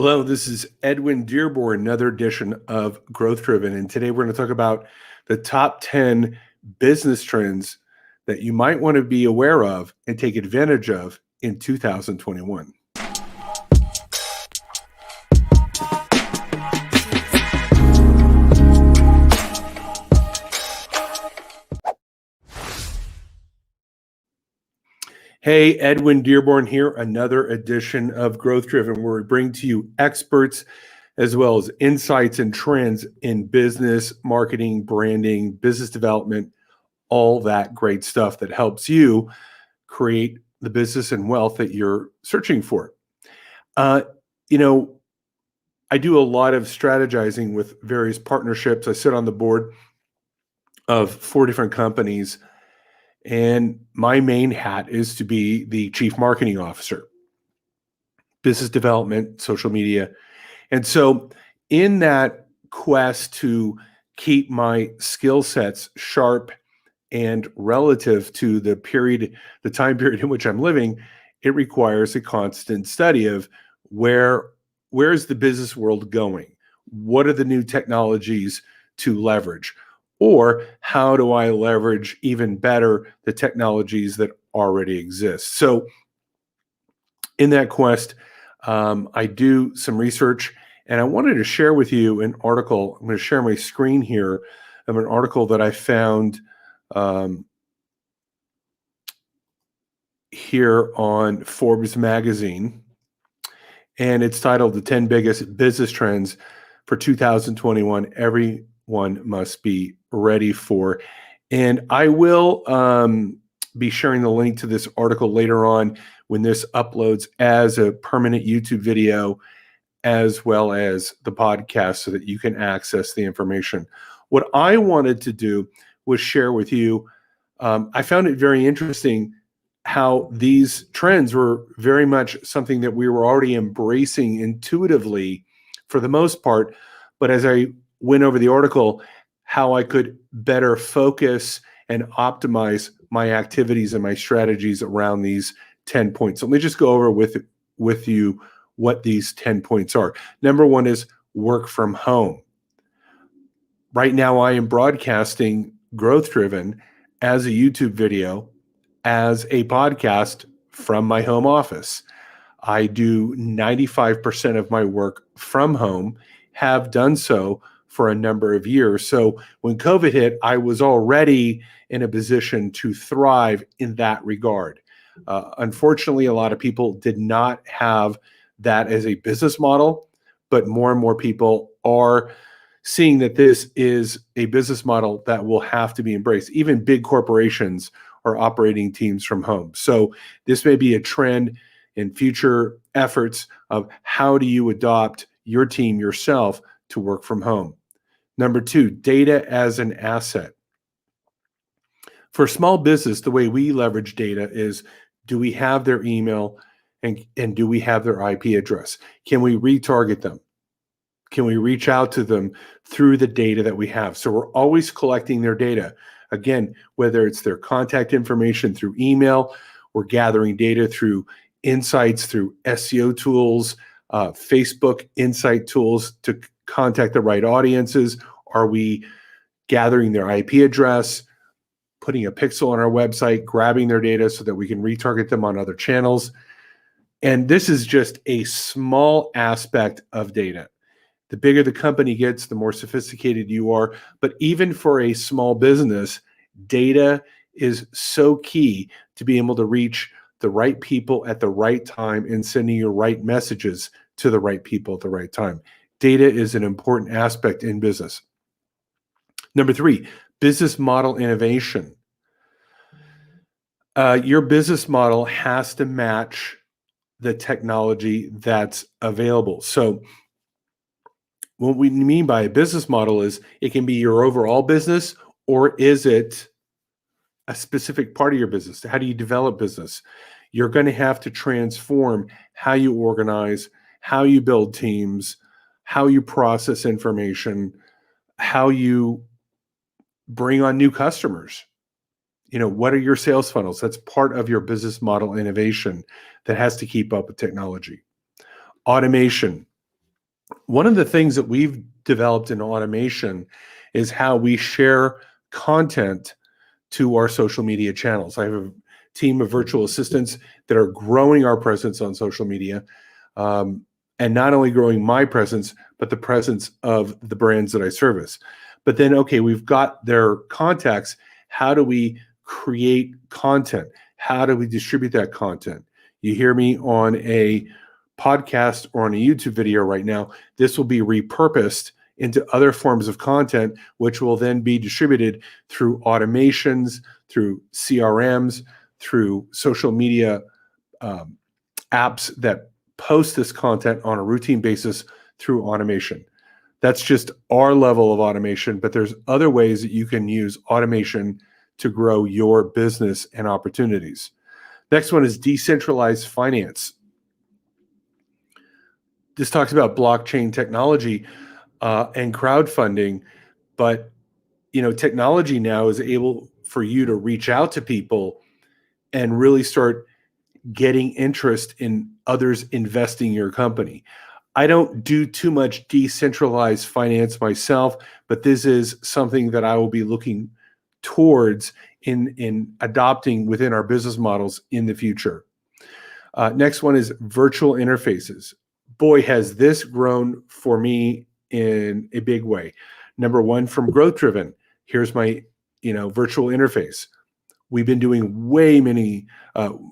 Hello, this is Edwin Dearborn, another edition of Growth Driven. And today we're going to talk about the top 10 business trends that you might want to be aware of and take advantage of in 2021. Hey, Edwin Dearborn here, another edition of Growth Driven, where we bring to you experts as well as insights and trends in business, marketing, branding, business development, all that great stuff that helps you create the business and wealth that you're searching for. Uh, you know, I do a lot of strategizing with various partnerships. I sit on the board of 4 different companies, and my main hat is to be the chief marketing officer, business development, social media. And so, in that quest to keep my skill sets sharp and relative to the time period in which I'm living, it requires a constant study of where's the business world going? What are the new technologies to leverage? Or how do I leverage even better the technologies that already exist? So in that quest, I do some research, and I wanted to share with you an article. I'm going to share my screen here of an article that I found here on Forbes magazine, and it's titled "The 10 Biggest Business Trends for 2021 Everyone Must Be Ready For." And I will be sharing the link to this article later on when this uploads as a permanent YouTube video, as well as the podcast, so that you can access the information. What I wanted to do was share with you, I found it very interesting how these trends were very much something that we were already embracing intuitively for the most part. But as I went over the article, how I could better focus and optimize my activities and my strategies around these 10 points. So let me just go over with you what these 10 points are. Number one is work from home. Right now, I am broadcasting Growth Driven as a YouTube video, as a podcast from my home office. I do 95% of my work from home, have done so for a number of years. So when COVID hit, I was already in a position to thrive in that regard. Unfortunately, a lot of people did not have that as a business model, but more and more people are seeing that this is a business model that will have to be embraced. Even big corporations are operating teams from home. So this may be a trend in future efforts of how do you adopt your team yourself to work from home. Number two, data as an asset. For small business, the way we leverage data is, do we have their email and do we have their IP address? Can we retarget them? Can we reach out to them through the data that we have? So we're always collecting their data. Again, whether it's their contact information through email, we're gathering data through insights, through SEO tools, Facebook insight tools to contact the right audiences. Are we gathering their IP address, putting a pixel on our website, grabbing their data so that we can retarget them on other channels? And this is just a small aspect of data. The bigger the company gets, the more sophisticated you are. But even for a small business, data is so key to be able to reach the right people at the right time and sending your right messages to the right people at the right time. Data is an important aspect in business. Number three, business model innovation. Your business model has to match the technology that's available. So what we mean by a business model is it can be your overall business, or is it a specific part of your business? How do you develop business? You're going to have to transform how you organize, how you build teams, how you process information, how you bring on new customers. What are your sales funnels? That's part of your business model innovation that has to keep up with technology. Automation. One of the things that we've developed in automation is how we share content to our social media channels. I have a team of virtual assistants that are growing our presence on social media, and not only growing my presence, but the presence of the brands that I service. But then, okay, we've got their contacts. How do we create content? How do we distribute that content? You hear me on a podcast or on a YouTube video right now. This will be repurposed into other forms of content, which will then be distributed through automations, through CRMs, through social media apps that post this content on a routine basis through automation. That's just our level of automation, but there's other ways that you can use automation to grow your business and opportunities. Next one is decentralized finance. This talks about blockchain technology and crowdfunding, but technology now is able for you to reach out to people and really start getting interest in others investing in your company. I don't do too much decentralized finance myself, but this is something that I will be looking towards in adopting within our business models in the future. Next one is virtual interfaces. Boy, has this grown for me in a big way. Number one, from Growth Driven. Here's my virtual interface. We've been doing way many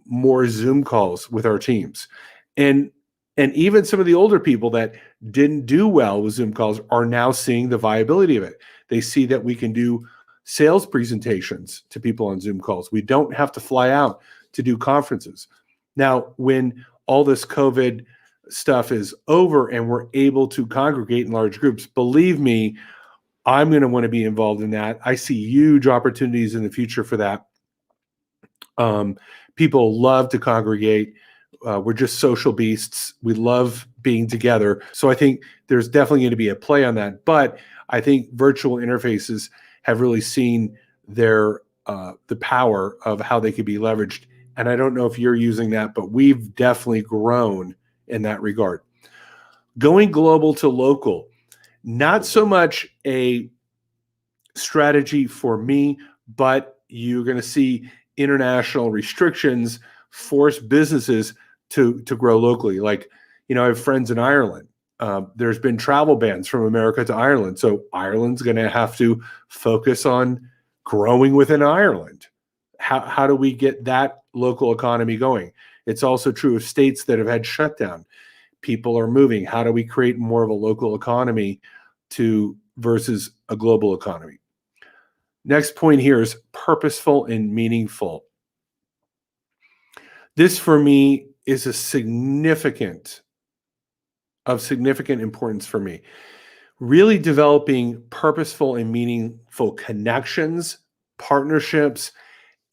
more Zoom calls with our teams. And even some of the older people that didn't do well with Zoom calls are now seeing the viability of it. They see that we can do sales presentations to people on Zoom calls. We don't have to fly out to do conferences. Now, when all this COVID stuff is over and we're able to congregate in large groups, believe me, I'm going to want to be involved in that. I see huge opportunities in the future for that. People love to congregate. We're just social beasts. We love being together. So I think there's definitely going to be a play on that. But I think virtual interfaces have really seen the power of how they could be leveraged. And I don't know if you're using that, but we've definitely grown in that regard. Going global to local, not so much a strategy for me, but you're going to see international restrictions force businesses to grow locally. Like, I have friends in Ireland. There's been travel bans from America to Ireland. So Ireland's going to have to focus on growing within Ireland. How do we get that local economy going? It's also true of states that have had shutdown. People are moving. How do we create more of a local economy versus a global economy? Next point here is purposeful and meaningful. This for me is of significant importance for me. Really developing purposeful and meaningful connections, partnerships,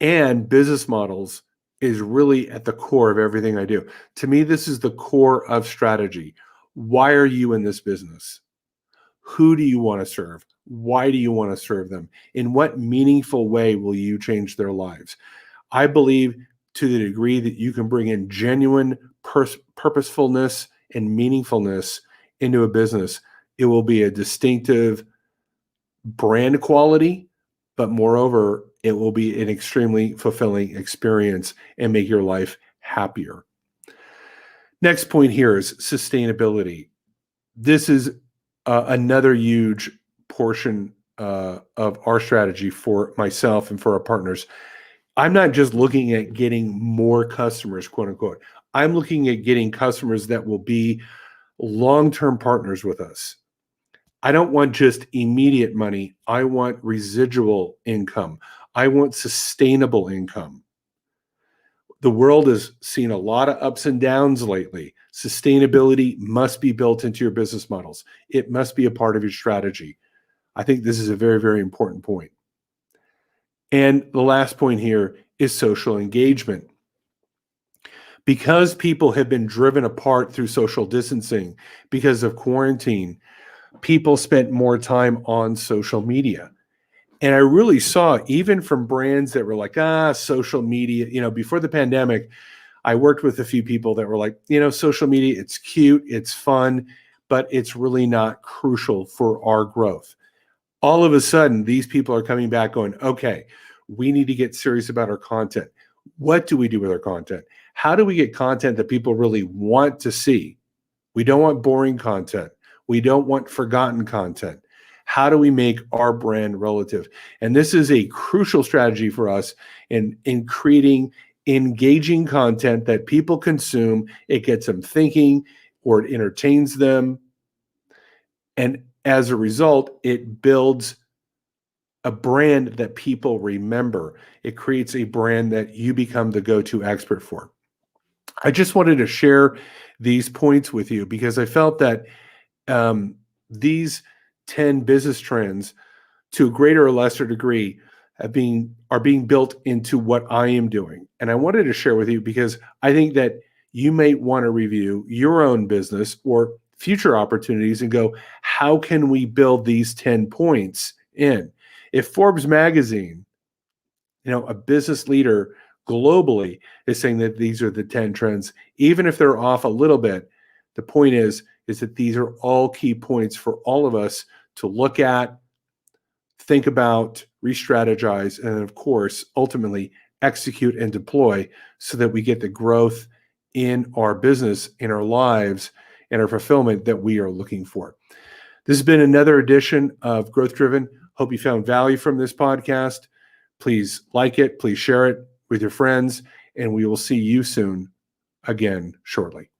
and business models is really at the core of everything I do. To me, this is the core of strategy. Why are you in this business? Who do you want to serve? Why do you want to serve them? In what meaningful way will you change their lives? I believe to the degree that you can bring in genuine purposefulness and meaningfulness into a business, it will be a distinctive brand quality, but moreover, it will be an extremely fulfilling experience and make your life happier. Next point here is sustainability. This is another huge portion of our strategy for myself and for our partners. I'm not just looking at getting more customers, quote unquote. I'm looking at getting customers that will be long-term partners with us. I don't want just immediate money. I want residual income. I want sustainable income. The world has seen a lot of ups and downs lately. Sustainability must be built into your business models. It must be a part of your strategy. I think this is a very, very important point. And the last point here is social engagement. Because people have been driven apart through social distancing, because of quarantine, people spent more time on social media. And I really saw, even from brands that were like, social media, before the pandemic, I worked with a few people that were like, social media, it's cute, it's fun, but it's really not crucial for our growth. All of a sudden, these people are coming back going, okay, we need to get serious about our content. What do we do with our content? How do we get content that people really want to see? We don't want boring content. We don't want forgotten content. How do we make our brand relative? And this is a crucial strategy for us in creating engaging content that people consume. It gets them thinking, or it entertains them. And as a result, it builds a brand that people remember. It creates a brand that you become the go-to expert for. I just wanted to share these points with you because I felt that these 10 business trends, to a greater or lesser degree, are being built into what I am doing. And I wanted to share with you because I think that you may want to review your own business or future opportunities and go, how can we build these 10 points in? If Forbes magazine, a business leader globally is saying that these are the 10 trends, even if they're off a little bit, the point is that these are all key points for all of us to look at, think about, re-strategize, and of course, ultimately execute and deploy so that we get the growth in our business, in our lives, and our fulfillment that we are looking for. This has been another edition of Growth Driven. Hope you found value from this podcast. Please like it, please share it with your friends, and we will see you soon again shortly.